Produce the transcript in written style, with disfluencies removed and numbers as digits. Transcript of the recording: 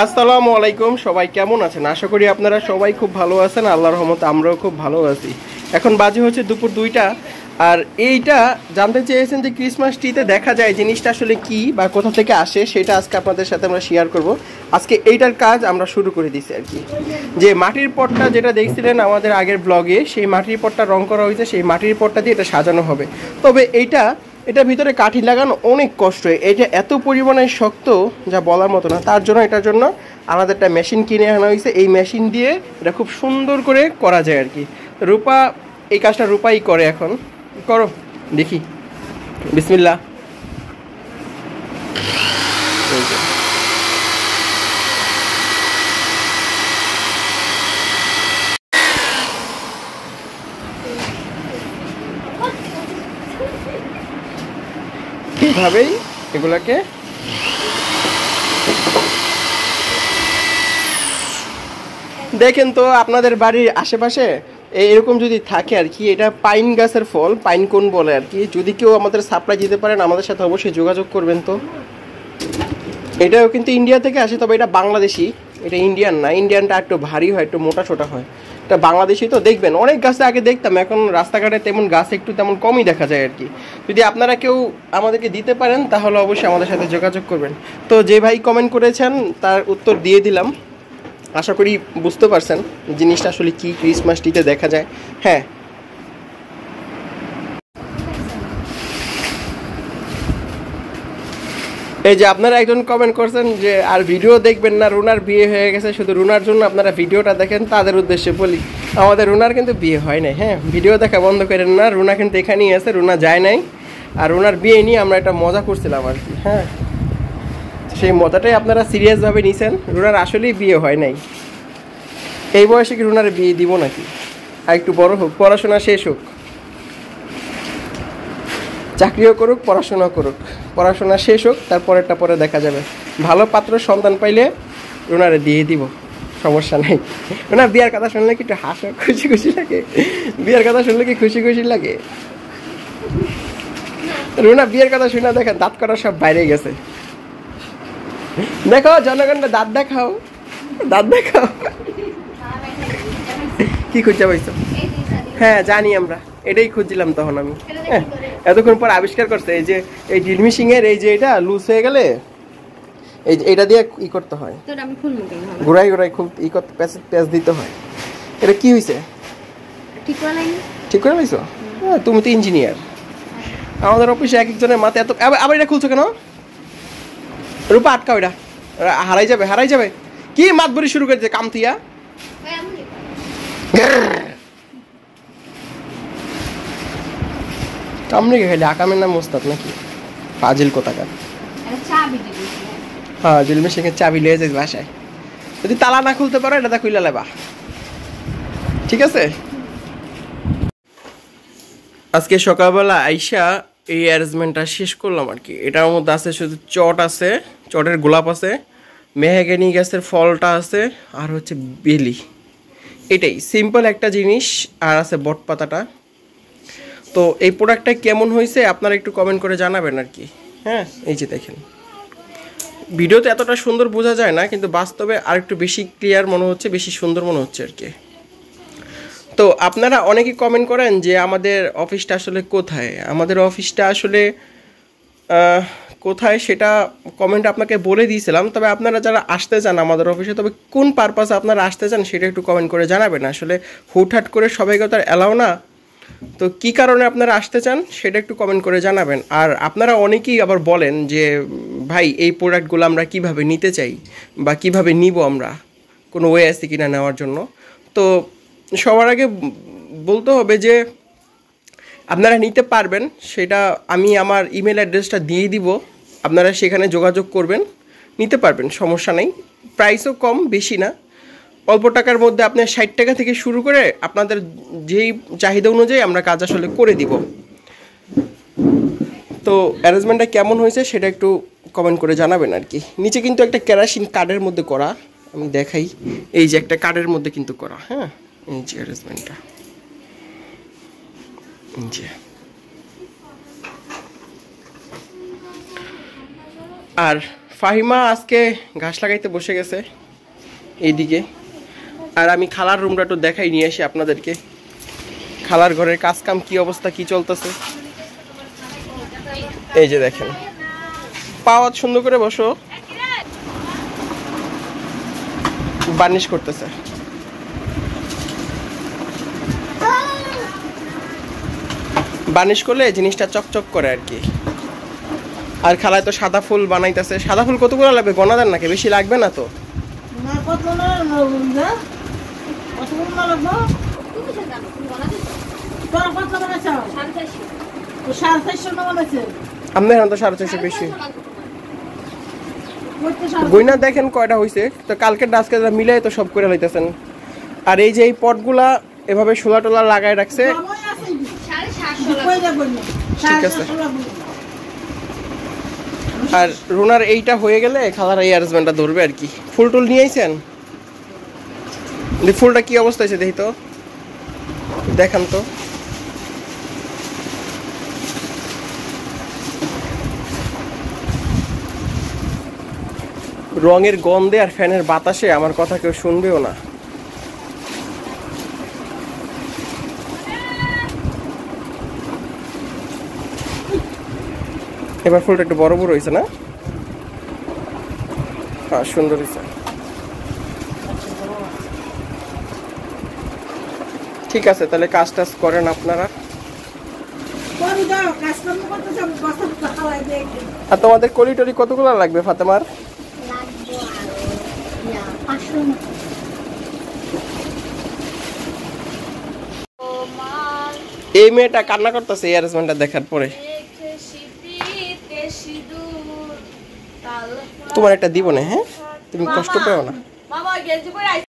আসসালামু আলাইকুম, সবাই কেমন আছেন? আশা করি আপনারা সবাই খুব ভালো আছেন। আল্লাহর রহমতে আমরাও খুব ভালো আছি। এখন বাজে হচ্ছে দুপুর 2টা। আর এইটা জানতে চেয়েছেন যে ক্রিসমাস ট্রিতে দেখা যায় জিনিসটা আসলে কি বা কোথা থেকে আসে, সেটা আজকে আপনাদের সাথে আমরা শেয়ার করব। আজকে এইটার কাজ আমরা শুরু করে দিছি আর কি। যে মাটির পটটা যেটা দেখছিলেন আমাদের আগের ব্লগে, সেই মাটির পটটা রং করা হয়েছে, সেই মাটির পটটা দিয়ে এটা সাজানো হবে। তবে এটার ভিতরে কাঠি লাগানো অনেক কষ্ট। এটা এত পরিমাণে শক্ত যা বলার মতো না। এটার জন্য আলাদা একটা মেশিন কিনে আনা হয়েছে। এই মেশিন দিয়ে এটা খুব সুন্দর করে করা যায় আর কি। রূপা এই কাজটা রূপাই করে। এখন করো দেখি, বিসমিল্লাহ। এইভাবেই এগুলাকে দেখেন তো আপনাদের বাড়ির আশেপাশে এরকম যদি থাকে আর কি। এটা পাইন গাছের ফল, পাইন কোন বলে আর কি। যদি কেউ আমাদের সাপ্লাই দিতে পারেন আমাদের সাথে অবশ্যই যোগাযোগ করবেন। তো এটাও কিন্তু ইন্ডিয়া থেকে আসে, তবে এটা বাংলাদেশি, এটা ইন্ডিয়ান না। ইন্ডিয়ানটা একটু ভারী হয়, একটু মোটা ছোটা হয়। এটা বাংলাদেশি। তো দেখবেন অনেক গাছে আগে দেখতাম, এখন রাস্তাঘাটে তেমন গাছ একটু তেমন কমই দেখা যায় আর কি। যদি আপনারা কেউ আমাদেরকে দিতে পারেন তাহলে অবশ্যই আমাদের সাথে যোগাযোগ করবেন। তো যে ভাই কমেন্ট করেছেন তার উত্তর দিয়ে দিলাম। আশা করি বুঝতে পারছেন জিনিসটা আসলে কি ক্রিসমাস ট্রিতে দেখা যায়। হ্যাঁ, এই যে আপনারা একজন কমেন্ট করছেন যে আর ভিডিও দেখবেন না, রুনার বিয়ে হয়ে গেছে, শুধু রুনার জন্য আপনারা ভিডিওটা দেখেন। তাদের উদ্দেশ্যে বলি, আমাদের রুনার কিন্তু বিয়ে হয় নাই। হ্যাঁ, ভিডিও দেখা বন্ধ করেন না। রুনা কিন্তু এখানেই আছে, রুনা যায় নাই। আর রুনার বিয়ে নিয়ে আমরা একটা মজা করছিলাম আর কি। হ্যাঁ, সেই মজাটাই আপনারা সিরিয়াসভাবে নিছেন। রুনার আসলেই বিয়ে হয় নাই। এই বয়সে কি রুনার বিয়ে দিব নাকি? আর একটু বড় হোক, পড়াশোনা শেষ হোক, চাকরিও করুক, পড়াশোনা করুক। পড়াশোনা শেষ হোক, তারপরেরটা পরে দেখা যাবে। ভালো পাত্র সন্তান পাইলে রুনারে দিয়ে দিব, সমস্যা নেই। রুনা বিয়ার কথা শুনলে কি একটু হাসো, খুশি খুশি লাগে? বিয়ার কথা শুনলে কি খুশি খুশি লাগে? রুনা বিয়ের কথা শুনে দেখেন দাঁত করা সব বাইরে গেছে। দেখো জনগণকে দাঁত দেখাও, দাঁত দেখাও। কি খুঁজে পাইছো? হ্যাঁ জানি, আমরা এটাই খুঁজছিলাম তখন আমি। হ্যাঁ, এতক্ষণ পর আবিষ্কার করছে এই যে এই ড্রিল মেশিং এর এই যে এটা লুজ হয়ে গেলে এই যে এটা দিয়ে ই করতে হয়, ঘুরাই ঘুরাই খুব ই করতে প্যাচ দিতে হয়। এটা কি হয়েছে? ঠিক করে পাইছো? হ্যাঁ, তুমি তো ইঞ্জিনিয়ার। আমাদের অফিসে এক একজনের মাথায় এত। আবার এটা খুলছো কেন? রূপা আটকাও, এটা হারাই যাবে, হারাই যাবে। কি মাতবরি শুরু করেছে কামতিয়া? কামড়ে খেলে আকামের নাম মোস্তাদ নাকি? ফাজিল কোথাকার। হ্যাঁ, ড্রিল মেশিনের চাবি লিয়ে যাই বাসায়। যদি তালা না খুলতে পারো এটা খুলে লেবা, ঠিক আছে? আজকে সকালবেলা আইসা এই অ্যারেঞ্জমেন্টটা শেষ করলাম আর কি। এটার মধ্যে আছে শুধু চট আছে, চটের গোলাপ আছে, মেহগনি গাছের ফলটা আছে, আর হচ্ছে বেলি। এটাই সিম্পল একটা জিনিস। আর আছে বট পাতাটা। তো এই প্রোডাক্টটা কেমন হয়েছে আপনারা একটু কমেন্ট করে জানাবেন আর কি। হ্যাঁ, এই যে দেখেন, ভিডিওতে এতটা সুন্দর বোঝা যায় না, কিন্তু বাস্তবে আর একটু বেশি ক্লিয়ার মনে হচ্ছে, বেশি সুন্দর মনে হচ্ছে আর কি। তো আপনারা অনেকেই কমেন্ট করেন যে আমাদের অফিসটা আসলে কোথায়। আমাদের অফিসটা আসলে কোথায় সেটা কমেন্ট আপনাকে বলে দিয়েছিলাম। তবে আপনারা যারা আসতে চান আমাদের অফিসে, তবে কোন পারপাসে আপনারা আসতে চান সেটা একটু কমেন্ট করে জানাবেন। আসলে হুটহাট করে সবাইকে তো আর অ্যালাও না। তো কী কারণে আপনারা আসতে চান সেটা একটু কমেন্ট করে জানাবেন। আর আপনারা অনেকেই আবার বলেন যে ভাই এই প্রোডাক্টগুলো আমরা কিভাবে নিতে চাই বা কিভাবে নিব, আমরা কোনো ওয়ে আছে কিনা নেওয়ার জন্য। তো সবার আগে বলতে হবে যে আপনারা নিতে পারবেন, সেটা আমি আমার ইমেল অ্যাড্রেসটা দিয়ে দিব। আপনারা সেখানে যোগাযোগ করবেন, নিতে পারবেন, সমস্যা নেই। প্রাইসও কম, বেশি না, অল্প টাকার মধ্যে। আপনার 60 টাকা থেকে শুরু করে আপনাদের যেই চাহিদা অনুযায়ী আমরা কাজ আসলে করে দিব। তো অ্যারেঞ্জমেন্টটা কেমন হয়েছে সেটা একটু কমেন্ট করে জানাবেন আর কি। নিচে কিন্তু একটা কেরাসিন কার্ডের মধ্যে করা, আমি দেখাই। এই যে একটা কার্ডের মধ্যে কিন্তু করা। হ্যাঁ, এই যে অ্যারেঞ্জমেন্টটা, জি। আর ফাহিমা আজকে ঘাস লাগাইতে বসে গেছে এইদিকে, আর আমি খালার রুমটা একটু দেখাই নিয়ে আসি আপনাদেরকে। খালার ঘরের কাজ কাম কি অবস্থা, কি চলতেছে। এই যে দেখেন, পাওয়া সুন্দর করে বসো, বার্নিশ করতেছে। বার্নিশ করলে জিনিসটা চকচক করে আর কি। আর খালায় তো সাদা ফুল বানাইতেছে। সাদা ফুল কতগুলো লাগবে গনা দেন নাকি? বেশি লাগবে না তো? আপনার এখন তো 450 বেশি। গয়না দেখেন কয়টা হয়েছে, তো কালকের আজকে মিলাই তো সব করে লইতেছেন। আর এই যে এই পটগুলা এভাবে শোলা টোলা লাগাই রাখছে। ঠিক আছে। আর রুনার এইটা হয়ে গেলে খালার এই অ্যারেঞ্জমেন্টটা ধরবে আর কি। ফুল টুল নিয়ে আইছেন? ফুলটা কি অবস্থা আছে দেখি তো, দেখান তো। রঙের গন্ধে আর ফ্যানের বাতাসে আমার কথা কেউ শুনবেও না। এবার ফুলটা একটু বড় বড় হয়েছে না? হ্যাঁ, সুন্দর হয়েছে। ঠিক আছে, তাহলে কাজ টাজ করেন আপনারা। আর তোমাদের কলি টলি কতগুলো লাগবে ফাতেমার? এই মেয়েটা কান্না করতেছে এই অ্যারেঞ্জমেন্টটা দেখার পরে। তোমার একটা দিব না, হ্যাঁ? তুমি কষ্ট পেও না।